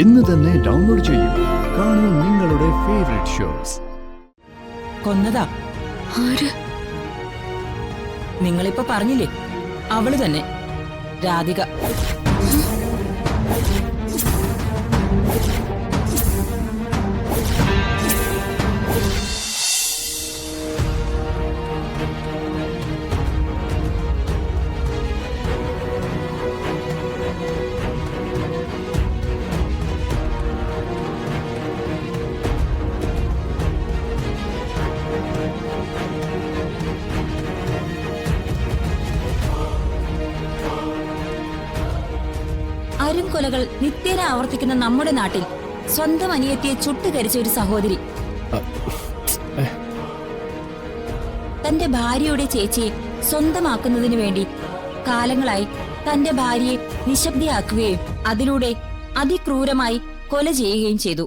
ഇന്ന് തന്നെ ഡൗൺലോഡ് ചെയ്യൂ. കാണൂ നിങ്ങളുടെ ഫേവറേറ്റ് ഷോസ്. കൊന്നതാ. ആര്? നിങ്ങളിപ്പോ പറഞ്ഞില്ലേ, അവള് തന്നെ, രാധിക. അരുംകൊലകൾ നിത്യേന ആവർത്തിക്കുന്ന നമ്മുടെ നാട്ടിൽ സ്വന്തം അനിയത്തിയെ ചുട്ടുകരിച്ച ഒരു സഹോദരി തന്റെ ഭാര്യയുടെ ചേച്ചിയെ സ്വന്തമാക്കുന്നതിനു വേണ്ടി കാലങ്ങളായി തന്റെ ഭാര്യയെ നിശബ്ദയാക്കുകയും അതിലൂടെ അതിക്രൂരമായി കൊല ചെയ്യുകയും ചെയ്തു.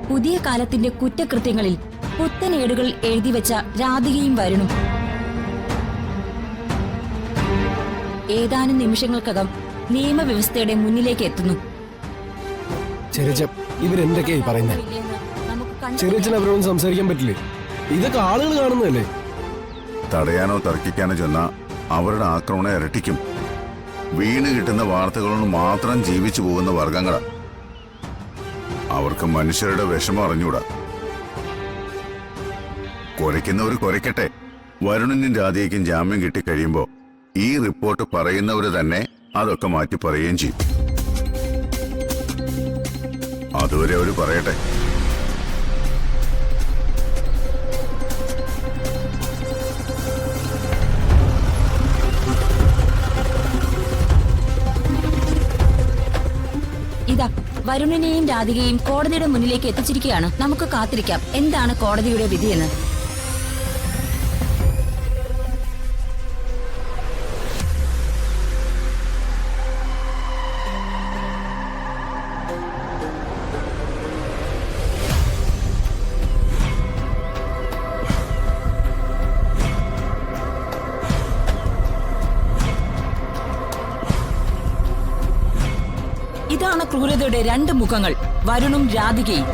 പുതിയ കാലത്തിന്റെ കുറ്റകൃത്യങ്ങളിൽ പുത്തനേടുകൾ എഴുതിവെച്ച രാധികയും വരുണും ഏതാനും നിമിഷങ്ങൾക്കകം നിയമവ്യവസ്ഥയുടെ മുന്നിലേക്ക് എത്തുന്നു. ഇവരെന്തൊക്കെയായി പറയുന്നത്? ചെറിയച്ഛൻ അവരോട് സംസാരിക്കാൻ പറ്റില്ലേ? ഇതൊക്കെ ആളുകൾ കാണുന്നതല്ലേ? തടയാനോ തർക്കിക്കാനോ ചെന്ന അവരുടെ ആക്രമണം ഇരട്ടിക്കും. വീണ് കിട്ടുന്ന വാർത്തകളോട് മാത്രം ജീവിച്ചു പോകുന്ന വർഗങ്ങളാ. അവർക്ക് മനുഷ്യരുടെ വിഷമം അറിഞ്ഞൂടാ. കുരയ്ക്കുന്നവർ കുരയ്ക്കട്ടെ. വരുണിനും രാധികയ്ക്കും ജാമ്യം കിട്ടിക്കഴിയുമ്പോ ഈ റിപ്പോർട്ട് പറയുന്നവര് തന്നെ അതൊക്കെ മാറ്റി പറയുകയും ചെയ്യും. അതുവരെ അവര് പറയട്ടെ. ഇതാ വരുണിനെയും രാധികയും കോടതിയുടെ മുന്നിലേക്ക് എത്തിച്ചിരിക്കുകയാണ്. നമുക്ക് കാത്തിരിക്കാം എന്താണ് കോടതിയുടെ വിധിയെന്ന്. ഇതാണ് ക്രൂരതയുടെ രണ്ട് മുഖങ്ങൾ, വരുണും രാധികയും.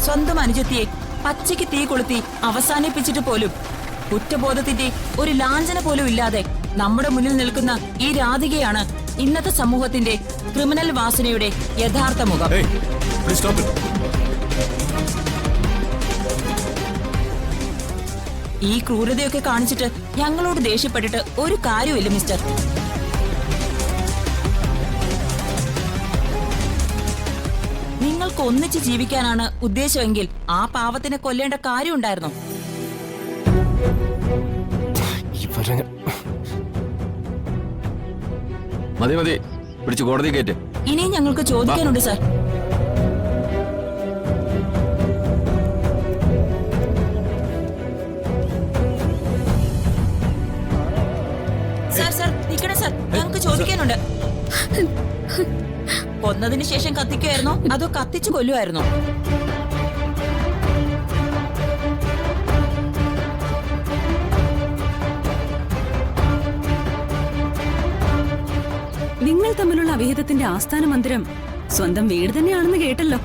സ്വന്തം അനുജത്തിയെ പച്ചയ്ക്ക് തീ കൊളുത്തി അവസാനിപ്പിച്ചിട്ട് പോലും കുറ്റബോധത്തിന്റെ ഒരു ലാഞ്ചന പോലും ഇല്ലാതെ നമ്മുടെ മുന്നിൽ നിൽക്കുന്ന ഈ രാധികയാണ് ഇന്നത്തെ സമൂഹത്തിന്റെ ക്രിമിനൽ വാസനയുടെ യഥാർത്ഥ മുഖം. ഈ ക്രൂരതയൊക്കെ കാണിച്ചിട്ട് ഞങ്ങളോട് ദേഷ്യപ്പെട്ടിട്ട് ഒരു കാര്യമില്ല മിസ്റ്റർ. നിങ്ങൾക്ക് ഒന്നിച്ച് ജീവിക്കാനാണ് ഉദ്ദേശമെങ്കിൽ ആ പാവത്തിനെ കൊല്ലേണ്ട കാര്യം ഉണ്ടായിരുന്നോ? മതി മതി, പിടിച്ച് കോടതി കയറ്റ്. ഇനിയും ഞങ്ങൾക്ക് ചോദിക്കാനുണ്ട് സാർ. ഞങ്ങൾക്ക് ചോദിക്കാനുണ്ട്. കൊന്നതിന് ശേഷം കത്തിക്കുമായിരുന്നോ അതോ കത്തിച്ചു കൊല്ലുമായിരുന്നോ? നിങ്ങൾ തമ്മിലുള്ള അവിഹിതത്തിന്റെ ആസ്ഥാന മന്ദിരം സ്വന്തം വീട് തന്നെയാണെന്ന് കേട്ടല്ലോ.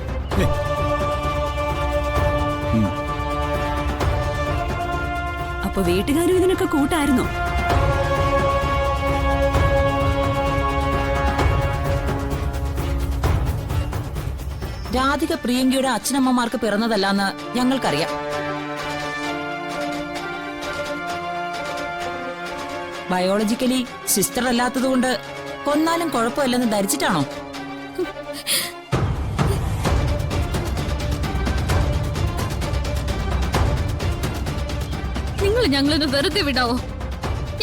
അപ്പൊ വീട്ടുകാരും ഇതിനൊക്കെ കൂട്ടായിരുന്നോ? രാധിക പ്രിയങ്കയുടെ അച്ഛനമ്മമാർക്ക് പിറന്നതല്ലാന്ന് ഞങ്ങൾക്കറിയാം. ബയോളജിക്കലി സിസ്റ്റർ അല്ലാത്തതുകൊണ്ട് കൊന്നാലും കുഴപ്പമില്ലെന്ന് ധരിച്ചിട്ടാണോ? നിങ്ങൾ ഞങ്ങളൊന്ന് വെറുതെ വിടാവോ?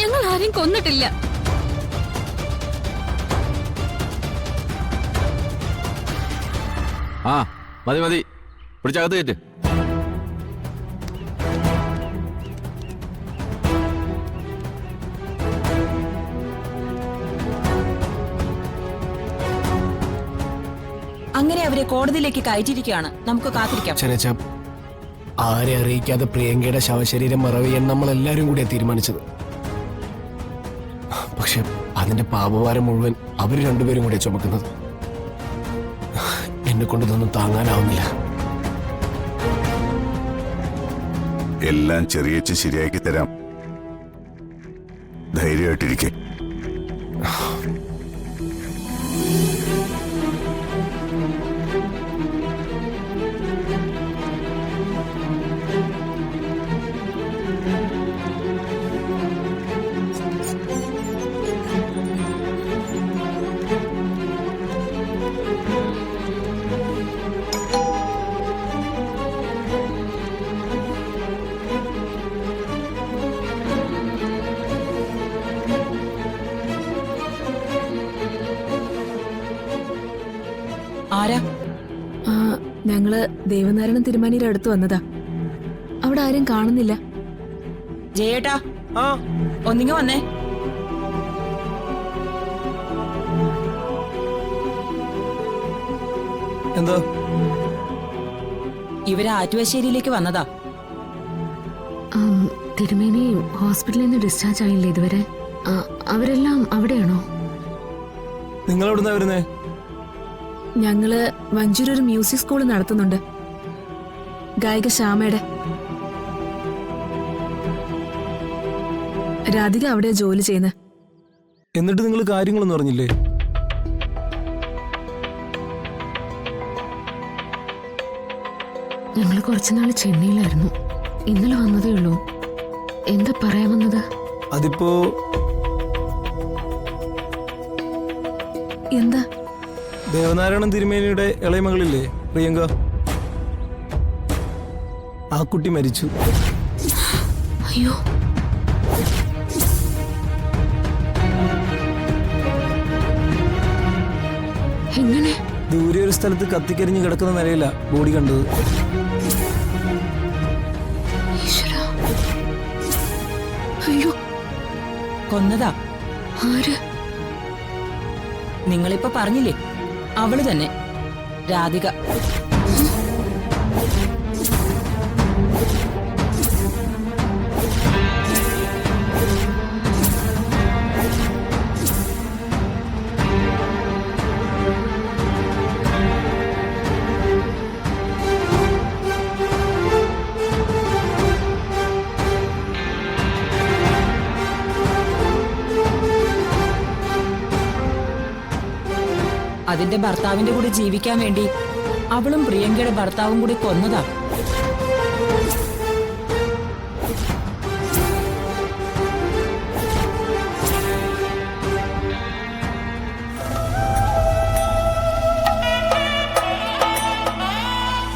ഞങ്ങൾ ആരെയും കൊന്നിട്ടില്ല. ആ മതി മതി, പിടിച്ചകത്ത് കയറ്റ്. അങ്ങനെ അവരെ കോടതിയിലേക്ക് കയറ്റിയിരിക്കുകയാണ്. നമുക്ക് കാത്തിരിക്കാം. ആരെ അറിയിക്കാതെ പ്രിയങ്കയുടെ ശവശരീരം മറവ് ചെയ്യാൻ നമ്മൾ എല്ലാവരും കൂടിയാ തീരുമാനിച്ചത്. പക്ഷെ അതിന്റെ പാപഭാരം മുഴുവൻ അവര് രണ്ടുപേരും കൂടെ ചുമക്കുന്നത്. എന്നെ കൊണ്ട് ഇതൊന്നും താങ്ങാനാവുന്നില്ല. എല്ലാം ചെറിയച്ച് ശരിയാക്കി തരാം. ധൈര്യമായിട്ടിരിക്കെ. ആരാ? ഞങ്ങള് ദേവനാരായണൻ തിരുമാനിയുടെ അടുത്ത് വന്നതാ. അവിടെ ആരും കാണുന്നില്ല. ജയേട്ടാ, ഒന്നിങ്ങ വന്നേ. എന്താ? ഇവര് ആറ്റുവശ്ശേരിയിലേക്ക് വന്നതാ. തിരുമേനി ഹോസ്പിറ്റലിൽ നിന്ന് ഡിസ്ചാർജ് ആയില്ലേ ഇതുവരെ? അവരെല്ലാം അവിടെയാണോ? നിങ്ങൾ എവിടുന്നാ വരുന്നേ? ഞങ്ങള് വഞ്ചൂർ ഒരു മ്യൂസിക് സ്കൂൾ നടത്തുന്നുണ്ട്. ഗായിക ശ്യാമയുടെ. രാധിക അവിടെയാ ജോലി ചെയ്യുന്നത്. എന്നിട്ട് നിങ്ങൾ കാര്യങ്ങളൊന്നും അറിഞ്ഞില്ലേ? ഞങ്ങൾ കുറച്ചുനാൾ ചെന്നൈയിലായിരുന്നു. ഇന്നലെ വന്നതേ ഉള്ളൂ. എന്താ പറയാൻ വന്നത്? അതിപ്പോ എന്താ? ദേവനാരായണൻ തിരുമേനിയുടെ ഇളയ മകളില്ലേ പ്രിയങ്ക, ആ കുട്ടി മരിച്ചു. അയ്യോ, എങ്ങനെ? ദൂരെ ഒരു സ്ഥലത്ത് കത്തിക്കരിഞ്ഞ് കിടക്കുന്ന നിലയില ബോഡി കണ്ടത്. ഈശ്വരാ. അയ്യോ, കൊന്നതാ. ആര്? നിങ്ങളിപ്പോ പറഞ്ഞില്ലേ, അവള് തന്നെ, രാധിക. അതിന്റെ ഭർത്താവിന്റെ കൂടെ ജീവിക്കാൻ വേണ്ടി അവളും പ്രിയങ്കയുടെ ഭർത്താവും കൂടി കൊന്നതാ.